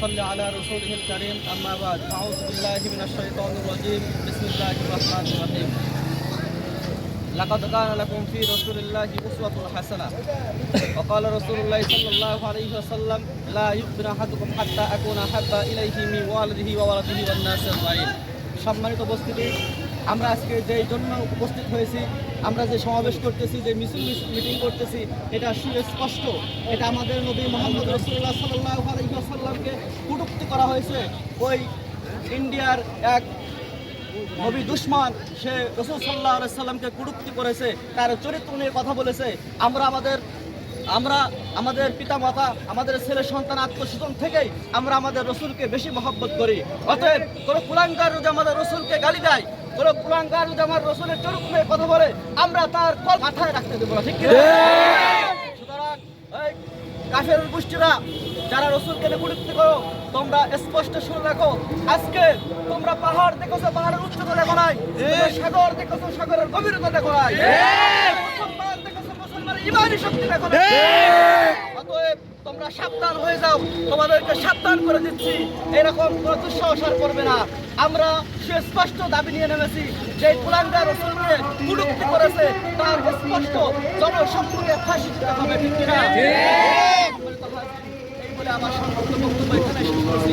صل على رسوله الكريم أما بعد أعوذ بالله من الشيطان الرجيم بسم الله الرحمن الرحيم لقد كان لكم في رسول الله أسوة حسنة وقال رسول الله صلى الله عليه وسلم لا يؤمن أحدكم حتى أكون أحب إليه من والده وولده والناس أجمعين। সম্মানিত উপস্থিতি, আমরা আজকে যেই জন্য উপস্থিত হয়েছি, আমরা যে সমাবেশ করতেছি, যে মিটিং করতেছি, এটা সুস্পষ্ট। এটা আমাদের নবী মুহাম্মদ রাসূলুল্লাহ সাল্লাল্লাহু আলাইহি ওয়াসাল্লামকে কটূক্তি করা হয়েছে। ওই ইন্ডিয়ার এক নবী দুশমন, সে রাসূল সাল্লাল্লাহু আলাইহি ওয়াসাল্লামকে কটূক্তি করেছে, তার চরিত্র নিয়ে কথা বলেছে। আমরা আমাদের পিতামাতা, আমাদের ছেলে সন্তান আত্মসচেতন থেকেই আমরা আমাদের রসুলকে বেশি মহব্বত করি। অতএব কোনো কুলাঙ্গার যদি আমাদের রসুলকে গালি দেয়, কোনো কুলাঙ্গার যদি আমার রসুলের চরিত্র নিয়ে কথা বলে, আমরা তার কল মাথায় রাখতে দেবো না, ঠিক কি? সুতরাং এই কাফের গোষ্ঠীরা যারা রসুলকে কটূক্তি করো, তোমরা স্পষ্ট শুনে রাখো, আজকে তোমরা পাহাড় দেখেছো, পাহাড়ের উচ্চতা দেখো নাই, সাগর দেখেছো, সাগরের গভীরতা দেখো নাই, মুসলমান দেখেছো, মুসলমানের ইমানি শক্তি দেখো নাই। অতএব তোমরা সাবধান হয়ে যাও, তোমাদেরকে সাবধান করে দিচ্ছি, এরকম কোনো দুঃসাহস আর করবে না। আমরা সুস্পষ্ট দাবি নিয়ে নেমেছি, যে কুলাঙ্গার রসুলকে কটূক্তি করেছে তার স্পষ্ট জনসম্মুখে ফাঁসি দিতে হবে, ঠিক কিনা? এই বলে আমার সংক্ষিপ্ত বক্তব্য এখানে শেষ করছি।